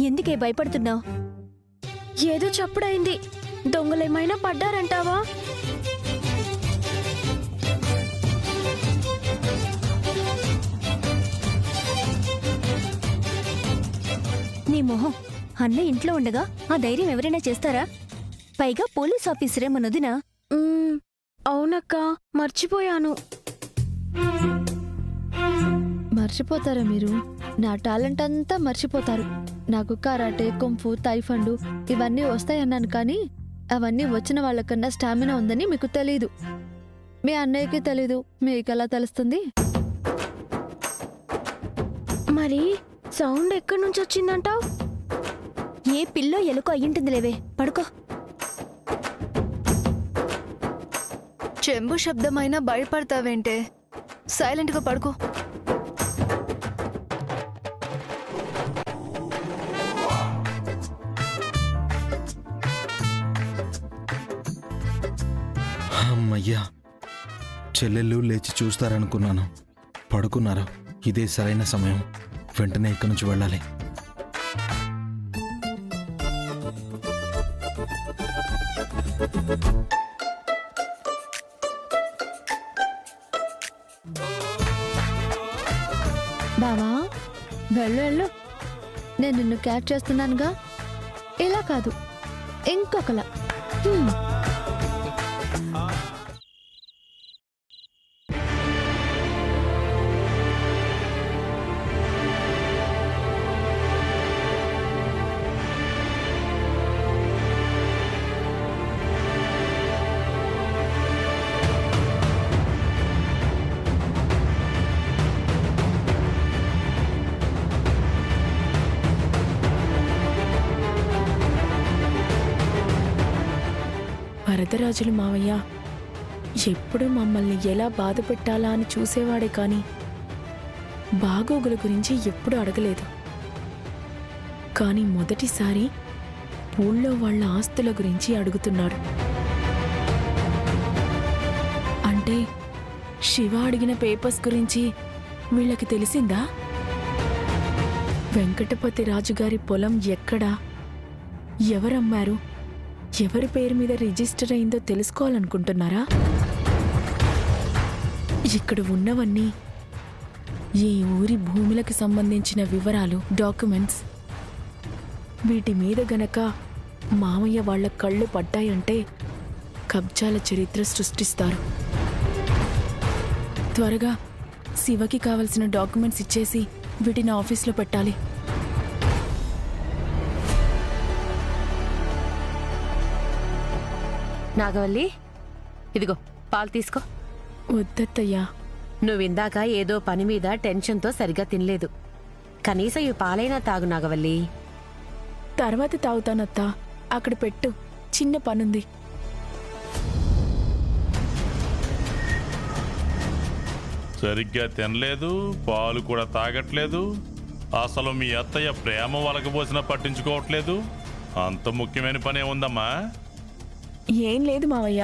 ఎందుకే భయపడుతున్నావు? ఏదో చప్పుడైంది. దొంగలేమైనా పడ్డారంటావా? నీ మొహం, అన్న ఇంట్లో ఉండగా ఆ ధైర్యం ఎవరైనా చేస్తారా? పైగా పోలీస్ ఆఫీసరే మనొదినా. అవునక్క, మర్చిపోయాను. మర్చిపోతారా మీరు? నా టాలెంట్ అంతా మర్చిపోతారు. నాకు కరాటే, కుంఫు, తైఫండు ఇవన్నీ వస్తాయన్నాను, కానీ అవన్నీ వచ్చిన వాళ్ళకన్నా స్టామినా ఉందని మీకు తెలీదు. మీ అన్నయ్యకి తెలీదు, మీకెలా తెలుస్తుంది? మరి సౌండ్ ఎక్కడి నుంచి వచ్చిందంటావ్? ఏ పిల్లో ఎలుకో అయ్యుంటుంది లేవే, పడుకో. చెంబు శబ్దమైనా భయపడతావేంటే? సైలెంట్గా పడుకో. అమ్మయ్యా, చెల్లెళ్ళు లేచి చూస్తారనుకున్నాను. పడుకున్నారు. ఇదే సరైన సమయం. వెంటనే ఇక్కడి నుంచి వెళ్ళాలి. బావా, వెళ్ళు వెళ్ళు. నేను నిన్ను క్యాచ్ చేస్తున్నానుగా. ఇలా కాదు, ఇంకొకలా. వరదరాజులు మావయ్య ఎప్పుడు మమ్మల్ని ఎలా బాధ పెట్టాలా అని చూసేవాడే కాని బాగోగుల గురించి ఎప్పుడు అడగలేదు. కానీ మొదటిసారి ఊళ్ళో వాళ్ళ ఆస్తుల గురించి అడుగుతున్నాడు. అంటే శివ అడిగిన పేపర్స్ గురించి వీళ్ళకి తెలిసిందా? వెంకటపతి రాజుగారి పొలం ఎక్కడా, ఎవరమ్మారు, ఎవరి పేరు మీద రిజిస్టర్ అయిందో తెలుసుకోవాలనుకుంటున్నారా? ఇక్కడ ఉన్నవన్నీ ఈ ఊరి భూములకు సంబంధించిన వివరాలు, డాక్యుమెంట్స్. వీటి మీద గనక మామయ్య వాళ్ల కళ్ళు పడ్డాయంటే కబ్జాల చరిత్ర సృష్టిస్తారు. త్వరగా శివకి కావలసిన డాక్యుమెంట్స్ ఇచ్చేసి వీటిని ఆఫీస్లో పెట్టాలి. నాగవల్లి, ఇదిగో పాలు తీసుకో. వద్దత్తయ్యా. నువ్విందాక ఏదో పని మీద టెన్షన్తో సరిగా తినలేదు. కనీసం ఈ పాలైనా తాగు నాగవల్లి. తర్వాత తాగుతానత్తా. అక్కడ పెట్టు, చిన్న పనుంది. సరిగ్గా తినలేదు, పాలు కూడా తాగట్లేదు. అసలు మీ అత్తయ్య ప్రేమ వలకపోసినా పట్టించుకోవట్లేదు. అంత ముఖ్యమైన పనే ఉందమ్మా. ఏం లేదు మావయ్య,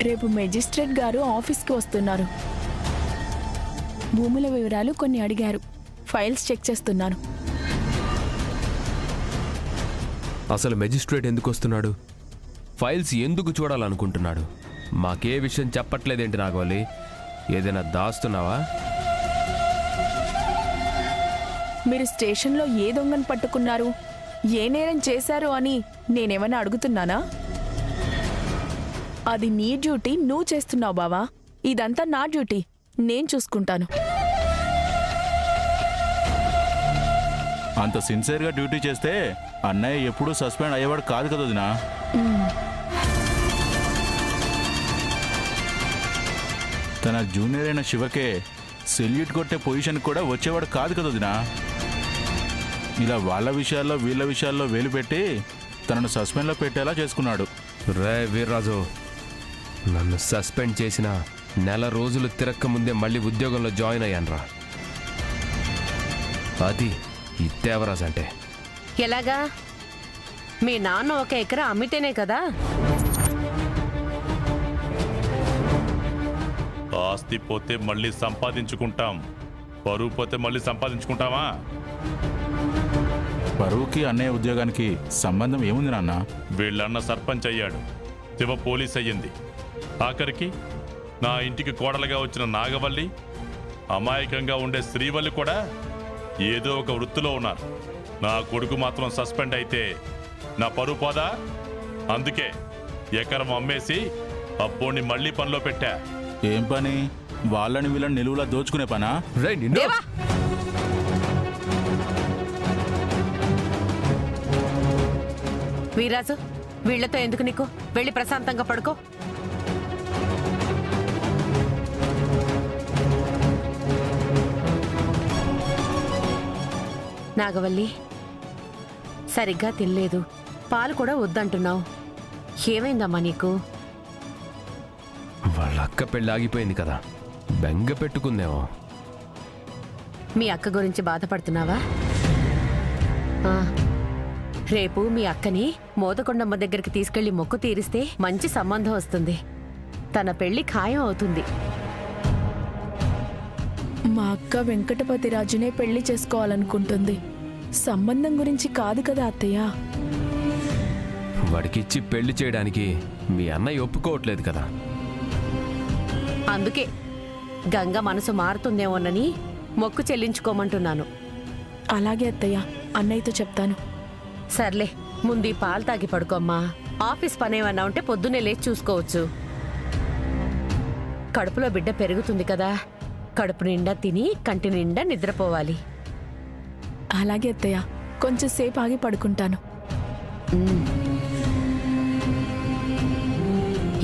రేపు మెజిస్ట్రేట్ గారు ఆఫీస్కి వస్తున్నారు. భూముల వివరాలు కొన్ని అడిగారు. ఫైల్స్ చెక్ చేస్తున్నాను. అసలు మెజిస్ట్రేట్ ఎందుకు వస్తున్నాడు? ఫైల్స్ ఎందుకు చూడాలనుకుంటున్నాడు? మాకే విషయం చెప్పట్లేదేంటి నాగవల్లి? ఏదైనా దాస్తున్నావా? మీరు స్టేషన్లో ఏ దొంగను పట్టుకున్నారు, ఏ నేరం చేశారు అని నేనేమైనా అడుగుతున్నానా? అది నీ డ్యూటీ, నువ్వు చేస్తున్నావు బావా. ఇదంతా నా డ్యూటీ, నేను చూసుకుంటాను. అంత సిన్సియర్గా డ్యూటీ చేస్తే అన్నయ్య ఎప్పుడూ సస్పెండ్ అయ్యేవాడు కాదు కదా వదినా. తన జూనియర్ అయిన శివకే సెల్యూట్ కొట్టే పొజిషన్ కూడా వచ్చేవాడు కాదు కదా వదినా. ఇలా వాళ్ళ విషయాల్లో వీళ్ళ విషయాల్లో వేలు పెట్టి తనను సస్పెండ్లో పెట్టేలా చేసుకున్నాడు. రే వీర్రాజు, నన్ను సస్పెండ్ చేసిన నెల రోజులు తిరక్క ముందే మళ్ళీ ఉద్యోగంలో జాయిన్ అయ్యానురా. అది ఈ దేవరాజ్ అంటే. ఎలాగా? మీ నాన్న 1 ఎకరా అమ్మితేనే కదా? ఆస్తి పోతే మళ్ళీ సంపాదించుకుంటాం, పరువు పోతే మళ్ళీ సంపాదించుకుంటామా? పరువుకి అన్నయ్య ఉద్యోగానికి సంబంధం ఏముంది నాన్న? వీళ్ళన్న సర్పంచ్ అయ్యాడు, శివ పోలీస్ అయ్యింది. ఆఖరికి నా ఇంటికి కోడలుగా వచ్చిన నాగవల్లి, అమాయకంగా ఉండే శ్రీవల్లి కూడా ఏదో ఒక వృత్తిలో ఉన్నారు. నా కొడుకు మాత్రం సస్పెండ్ అయితే నా పరువు పోదా? అందుకే ఎకరం అమ్మేసి అబ్బోని మళ్ళీ పనిలో పెట్టా. ఏం పని? వాళ్ళని వీళ్ళని నిలువులా దోచుకునే పనా? రేయ్ నిన్ను! దేవా! వీరాజు, వీళ్లతో ఎందుకు నీకు? వెళ్ళి ప్రశాంతంగా పడుకో. నాగవల్లి, సరిగ్గా తినలేదు, పాలు కూడా వద్దంటున్నావు. ఏమైందమ్మా నీకు? వాళ్ళ అక్క పెళ్ళి ఆగిపోయింది కదా, బెంగ పెట్టుకుందేమో. మీ అక్క గురించి బాధపడుతున్నావా? ఆ, రేపు మీ అక్కని మోదకొండమ్మ దగ్గరికి తీసుకెళ్లి మొక్కు తీరిస్తే మంచి సంబంధం వస్తుంది. తన పెళ్లి ఖాయం అవుతుంది. మా అక్క వెంకటపతి రాజునే పెళ్లి చేసుకోవాలనుకుంటుంది. సంబంధం గురించి కాదు కదా అత్తయ్య. వాడికిచ్చి పెళ్లి చేయడానికి మీ అన్నయ్య ఒప్పుకోవట్లేదు కదా. అందుకే గంగ మనసు మారుతుందేమోనని మొక్కు చెల్లించుకోమంటున్నాను. అలాగే అత్తయ్య, అన్నయ్యతో చెప్తాను. సర్లే, ముందు ఈ పాలు తాగి పడుకోమ్మా. ఆఫీస్ పనేమన్నా ఉంటే పొద్దున్నే లేచి చూసుకోవచ్చు. కడుపులో బిడ్డ పెరుగుతుంది కదా, కడుపు నిండా తిని కంటి నిండా నిద్రపోవాలి. అలాగే అత్తయ్య, కొంచెం సేపు ఆగి పడుకుంటాను.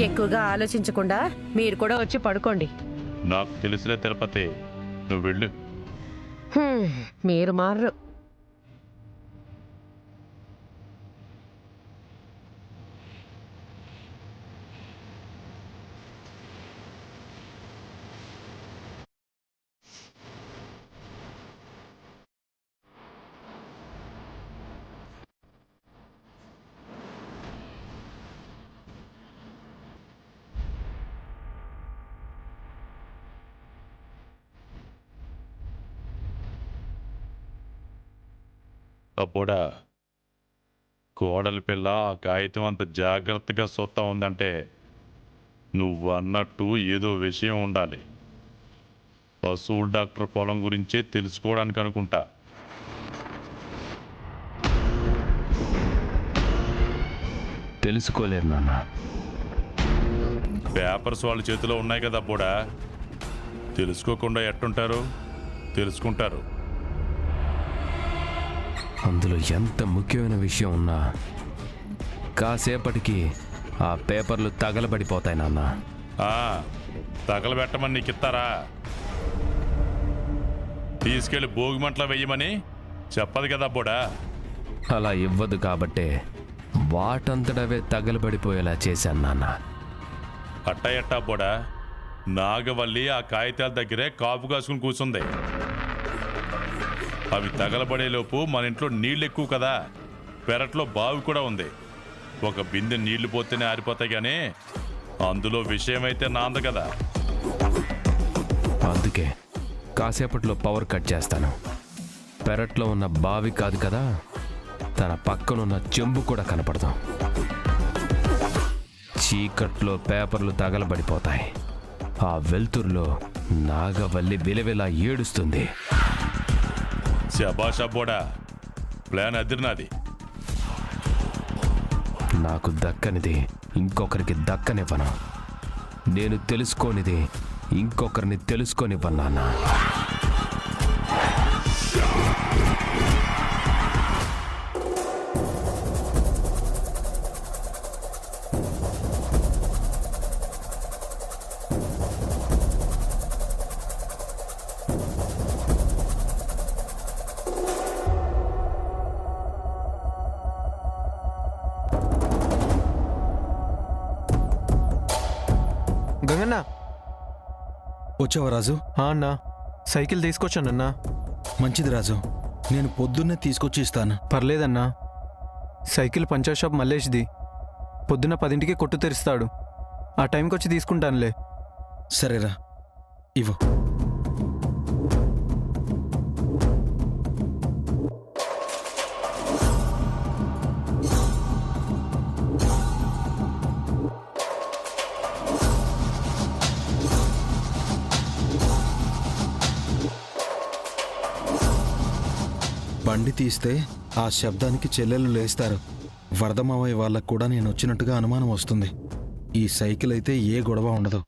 ఎక్కువగా ఆలోచించకుండా మీరు కూడా వచ్చి పడుకోండి. నాకు తెలిసిన తిరుపతి, నువ్వు వెళ్ళు. మీరు మారరు. అప్పుడా కోడలి పిల్ల ఆ కాగితం అంత జాగ్రత్తగా సొత్తా ఉందంటే నువ్వు అన్నట్టు ఏదో విషయం ఉండాలి. పశువుల డాక్టర్ పొలం గురించే తెలుసుకోవడానికి అనుకుంటా. తెలుసుకోలేరు నాన్న. పేపర్స్ వాళ్ళ చేతిలో ఉన్నాయి కదా అప్పుడా, తెలుసుకోకుండా ఎట్టుంటారు? తెలుసుకుంటారు. అందులో ఎంత ముఖ్యమైన విషయం ఉన్నా కాసేపటికి ఆ పేపర్లు తగలబడిపోతాయి నాన్న. తగలబెట్టమని నీకు ఇస్తారా? తీసుకెళ్లి భోగిమంటలో వెయ్యమని చెప్పదు కదా అప్పుడా. అలా ఇవ్వదు కాబట్టే వాటంతటవే తగలబడిపోయేలా చేశాను నాన్న. అట్టా అప్పుడా నాగవల్లి ఆ కాగితాల దగ్గరే కాపు కాసుకుని కూర్చుంది. అవి తగలబడేలోపు మన ఇంట్లో నీళ్ళు ఎక్కువ కదా, పెరట్లో బావి కూడా ఉంది. ఒక బిందె నీళ్లు పోతేనే ఆరిపోతాయి కానీ అందులో విషయమైతే నాంద కదా. అందుకే కాసేపట్లో పవర్ కట్ చేస్తాను. పెరట్లో ఉన్న బావి కాదు కదా, తన పక్కనున్న చెంబు కూడా కనపడదు. చీకట్లో పేపర్లు తగలబడిపోతాయి. ఆ వెలుతురులో నాగవల్లి విలవిలా ఏడుస్తుంది. శబాష్ అబ్బోడా, ప్లాన్ అదిరినాది. నాకు దక్కనిది ఇంకొకరికి దక్కనివ్వను. నేను తెలుసుకోనిది ఇంకొకరిని తెలుసుకోనివ్వను నాన్న. గంగన్నా, వచ్చావా రాజు? అన్నా సైకిల్ తీసుకొచ్చానన్నా. మంచిది రాజు, నేను పొద్దున్నే తీసుకొచ్చి ఇస్తాను. పర్లేదన్నా, సైకిల్ పంచర్ షాప్ మల్లేష్ది. పొద్దున్న 10ంటికి కొట్టు తెరుస్తాడు. ఆ టైంకి వచ్చి తీసుకుంటానులే. సరేరా, ఇవ్వు. బండి తీస్తే ఆ శబ్దానికి చెల్లెలు లేస్తారు. వరదమావయ్య వాళ్ళకు కూడా నేను వచ్చినట్టుగా అనుమానం వస్తుంది. ఈ సైకిల్ అయితే ఏ గొడవ ఉండదు.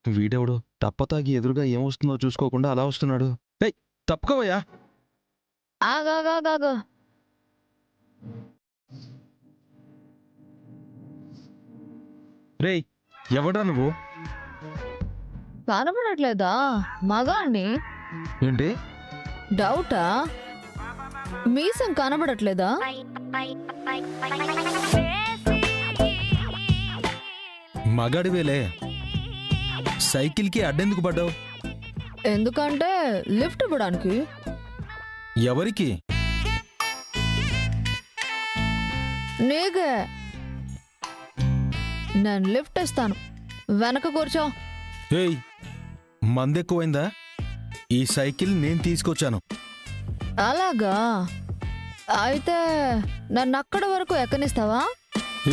వీడెవడు టప్పతాగి ఎదురుగా ఏమొస్తుందో చూసుకోకుండా అలా వస్తున్నాడు. ఏయ్ తప్పుకోవయ్యా. ఆగాగాగాగా. రేయ్ ఎవడా నువ్వు? కనబడట్లేదా మగాణ్ణి? ఏంటి? డౌటా? మీసం కనబడట్లేదా? మగాడివేలే. సైకిల్కి అడ్డెందుకు పడ్డావు? ఎందుకంటే లిఫ్ట్ ఇవ్వడానికి. ఎవరికి? నీకే. నేను లిఫ్ట్ ఇస్తాను, వెనక కూర్చో. ఏయ్ మందెక్కువైందా? ఈ సైకిల్ నేను తీసుకొచ్చాను. అలాగా? అయితే నన్ను అక్కడి వరకు ఎక్కనిస్తావా?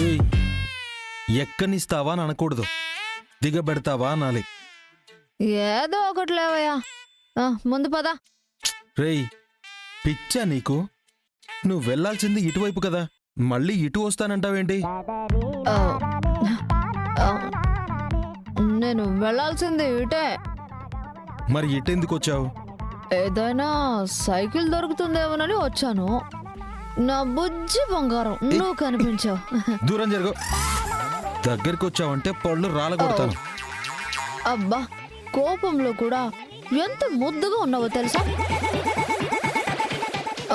ఏయ్ ఎక్కనిస్తావా అని అనకూడదు, దిగబెడతావా అనాలి. ఏదో ఒకటి లేవయ్యా. ముందు పద. రేయ్ పిచ్చా నీకు? నువ్వు వెళ్లాల్సింది ఇటువైపు కదా, మళ్ళీ ఇటు వస్తానంటావేంటి? ఆ, ఆ, నేను వెళ్ళాల్సింది ఇటే. మరి ఇటెందుకు వచ్చావు? ఏదైనా సైకిల్ దొరుకుతుందేమోనని వచ్చాను. నా బుజ్జి బంగారం నువ్వు కనిపించావు. దూరం జరుగు. దగ్గరికి వచ్చావంటే పళ్ళు రాలగొడతాను. అబ్బా, కోపంలో కూడా ఎంత ముద్దుగా ఉన్నావో తెలుసా?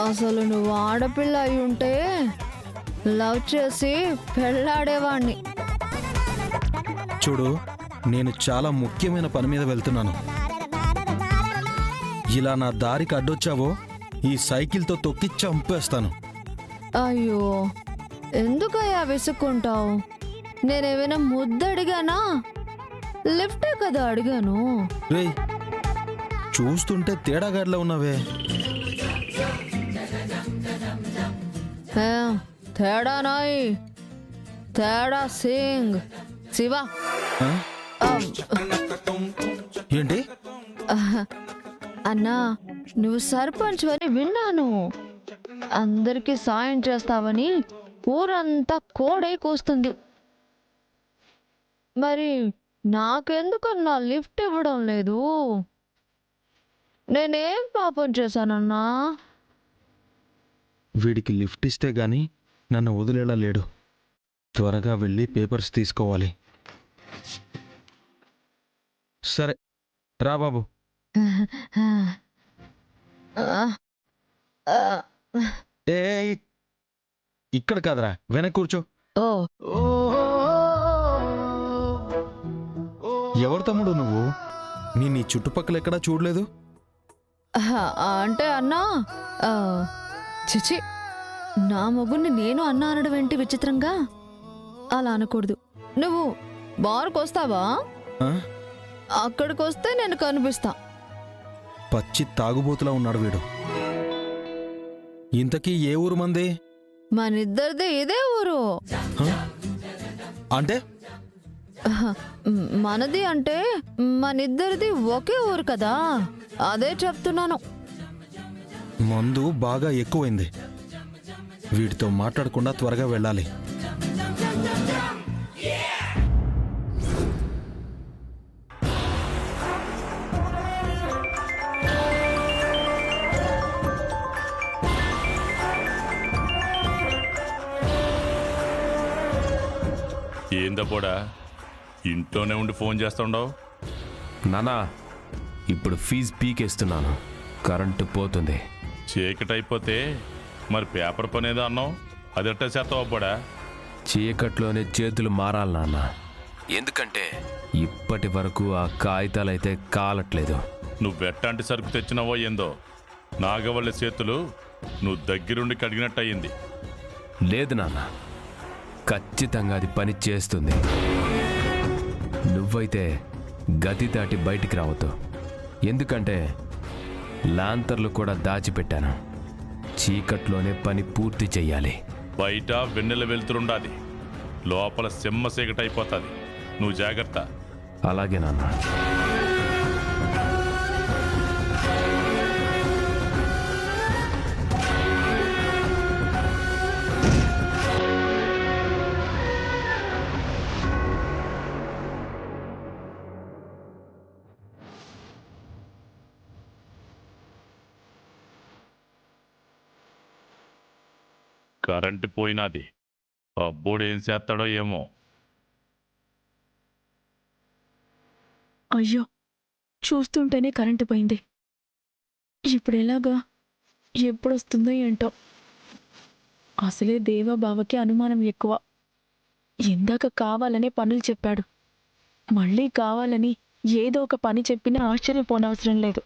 అసలు నువ్వు ఆడపిల్ల అయి ఉంటే లవ్ చేసి పెళ్ళాడేవాణ్ణి. చూడు, నేను చాలా ముఖ్యమైన పని మీద వెళ్తున్నాను. ఇలా నా దారికి అడ్డొచ్చావో ఈ సైకిల్తో తొక్కి చంపేస్తాను. అయ్యో, ఎందుకయ్యా విసుక్కుంటావు? నేనేమైనా ముద్దు అడిగానా? లిఫ్టే కదా అడిగాను. రేయ్ చూస్తుంటే తేడాగాడిలో ఉన్నావే. తేడా నాయ్, తేడా సింగ్ శివ. ఆ? ఏంటి? అన్నా, నువ్వు సర్పంచ్ అని విన్నాను. అందరికీ సాయం చేస్తావని ఊరంతా కోడే కూస్తుంది. మరి నాకెందుకన్నా లిఫ్ట్ ఇవ్వడం లేదు? నేనేం పాపం చేశానన్నా? వీడికి లిఫ్ట్ ఇస్తే గాని నన్ను వదిలేలా లేడు. త్వరగా వెళ్ళి పేపర్స్ తీసుకోవాలి. సరే రా బాబు. ఏ ఇక్కడ కాదరా, వెనక్కి కూర్చో. ఓ, ఎవరు తమ్ముడు నువ్వు? నీ చుట్టుపక్కల ఎక్కడా చూడలేదు. అంటే అన్నా, చిచి, నా మొగుడిని నేను అన్నా అనడం ఏంటి విచిత్రంగా? అలా అనకూడదు. నువ్వు బార్కు వస్తావా? ఆ? అక్కడికి వస్తే నేను కనిపిస్తా. పచ్చి తాగుబోతులా ఉన్నాడు వీడు. ఇంతకీ ఏ ఊరు మంది? మనిద్దరిది ఇదే ఊరు. అంటే మనది అంటే మనిద్దరిది ఒకే ఊరు కదా, అదే చెప్తున్నాను. మందు బాగా ఎక్కువైంది. వీడితో మాట్లాడకుండా త్వరగా వెళ్ళాలి. ఏందబ్బోడా ఇంట్లోనే ఉండి ఫోన్ చేస్తుండవు? నానా, ఇప్పుడు ఫీజు పీకేస్తున్నాను. కరెంటు పోతుంది. చీకటైపోతే మరి పేపర్ పని ఏదో అన్నావు, అదెట్టా చేస్తావు అబ్బడా? చీకట్లోనే చేతులు మారాలి నాన్న. ఎందుకంటే ఇప్పటి వరకు ఆ కాగితాలైతే కాలట్లేదు. నువ్వెట్టాంటి సరుకు తెచ్చినావో ఏందో నాగవల్లి చేతులు నువ్వు దగ్గరుండి కడిగినట్టయింది. లేదు నాన్న, ఖచ్చితంగా అది పని చేస్తుంది. నువ్వైతే గతి దాటి బయటికి రావద్దు. ఎందుకంటే లాంతర్లు కూడా దాచిపెట్టాను. చీకట్లోనే పని పూర్తి చెయ్యాలి. బయట వెన్నెల వెళ్తురుండాది, లోపల సింహ చీకటైపోతుంది. నువ్వు జాగ్రత్త. అలాగే నాన్న. కరెంటు పోయినాది, అబ్బోడు ఏం చేస్తాడో ఏమో. అయ్యో, చూస్తుంటేనే కరెంటు పోయింది. ఇప్పుడు ఎలాగా? ఎప్పుడొస్తుందో ఏంటో. అసలే దేవాబావకి అనుమానం ఎక్కువ. ఇందాక కావాలనే పనులు చెప్పాడు. మళ్ళీ కావాలని ఏదో ఒక పని చెప్పినా ఆశ్చర్యపోనవసరం లేదు.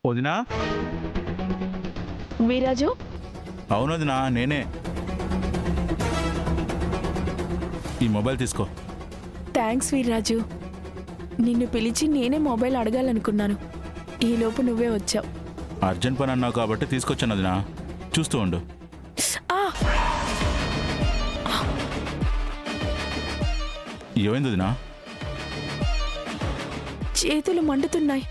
వదినా? వీరాజు, అవును వదినా, నేనే. ఈ మొబైల్ తీసుకో. థ్యాంక్స్ వీర్రాజు. నిన్ను పిలిచి నేనే మొబైల్ అడగాలనుకున్నాను. ఈలోపు నువ్వే వచ్చావు. అర్జెంట్ పని అన్నావు కాబట్టి తీసుకొచ్చాను వదినా. చూస్తూ ఉండు. ఆ! ఏమైంది వదినా? చేతులు మండుతున్నాయి.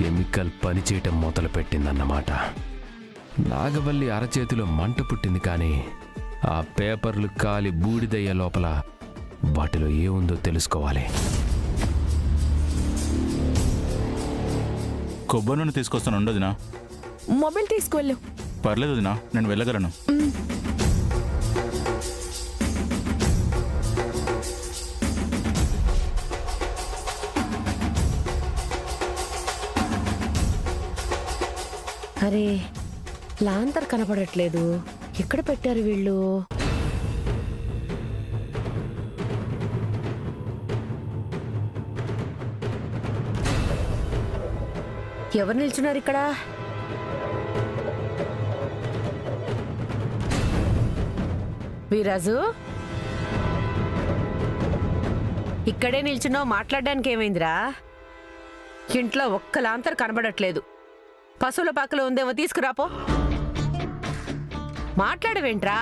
కెమికల్ పనిచేయటం మొదలుపెట్టిందన్నమాట. నాగవల్లి అరచేతిలో మంట పుట్టింది, కానీ ఆ పేపర్లు కాలి బూడిదయ్యే లోపల వాటిలో ఏముందో తెలుసుకోవాలి. కొబ్బరి నూనె తీసుకొస్తాను ఉండు వదినా. మొబైల్ తీసుకువెళ్ళు. పర్లేదు వదినా, నేను వెళ్ళగలను. అరే, లాంతర్ కనపడట్లేదు. ఎక్కడ పెట్టారు వీళ్ళు? ఎవరు నిల్చున్నారు ఇక్కడ? వీరాజు, ఇక్కడే నిల్చున్నావు, మాట్లాడడానికి ఏమైందిరా? ఇంట్లో ఒక్క లాంతర్ కనబడట్లేదు. పశువుల పాకలో ఉందేమో, తీసుకురాపో. మాట్లాడవేంట్రా?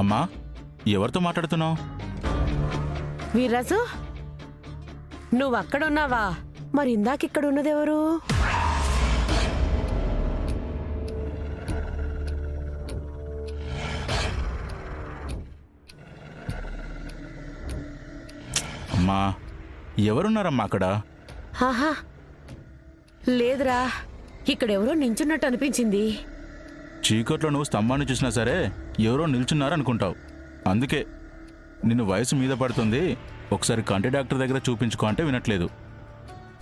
అమ్మా, ఎవరితో మాట్లాడుతున్నావు? వీర్రాజు, నువ్వు అక్కడున్నావా? మరి ఇందాక ఇక్కడ ఉన్నదెవరు? అమ్మా, ఎవరున్నారమ్మా అక్కడ? ఆహా, లేదురా, ఇక్కడెవరో నించున్నట్టు అనిపించింది. చీకట్లో నువ్వు స్తంభాన్ని చూసినా సరే ఎవరో నిల్చున్నారనుకుంటావు. అందుకే నిన్ను వయసు మీద పడుతుంది, ఒకసారి కంటి డాక్టర్ దగ్గర చూపించుకో అంటే వినట్లేదు.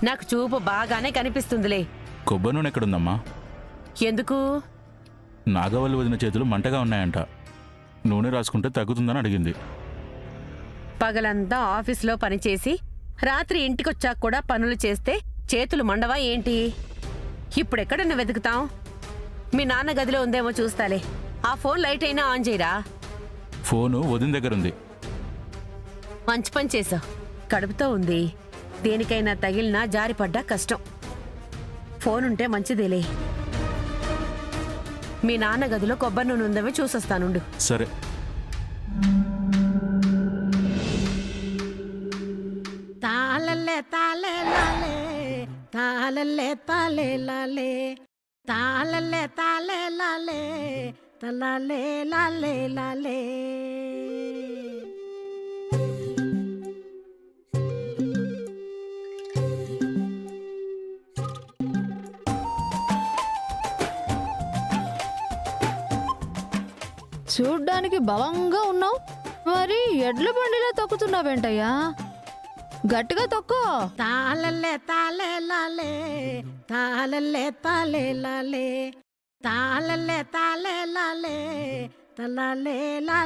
నాకు చూపు బాగానే కనిపిస్తుందిలే. కొబ్బరి నూనె ఎక్కడుందమ్మా? ఎందుకు? నాగవల్లి వదిన చేతులు మంటగా ఉన్నాయంట. నూనె రాసుకుంటే తగ్గుతుందని అడిగింది. పగలంతా ఆఫీసులో పనిచేసి రాత్రి ఇంటికొచ్చాక కూడా పనులు చేస్తే చేతులు మండవా ఏంటి? ఇప్పుడెక్కడన్నా వెతుకుతాం? మీ నాన్న గదిలో ఉందేమో చూస్తాలే. ఆ ఫోన్ లైట్ అయినా ఆన్ చేయరా. ఫోను వదిన దగ్గరుంది. మంచి పని చేసావు. కడుపుతో ఉంది, దేనికైనా తగిలినా జారిపడ్డా కష్టం. ఫోన్ ఉంటే మంచిదేలే. మీ నాన్న గదిలో కొబ్బరి నూనె ఉందేమో చూసొస్తానుండు. సరే. తాళల్లే తాళే లాలే, తాళల్లే తాళే లాలే, తాళల్లే తాళే లాలే, తలాలే లాలే లాలే. చూడ్డానికి బలంగా ఉన్నావు, మరి ఎడ్ల బండిలో తొక్కుతున్నావేంటయ్యా? గట్టిగా తొక్కో. తాళల్లే తాలే లాలే, తాళల్లే తాలే లాలే, తాళల్లే తాలే లాలే, తలాలే లాలే.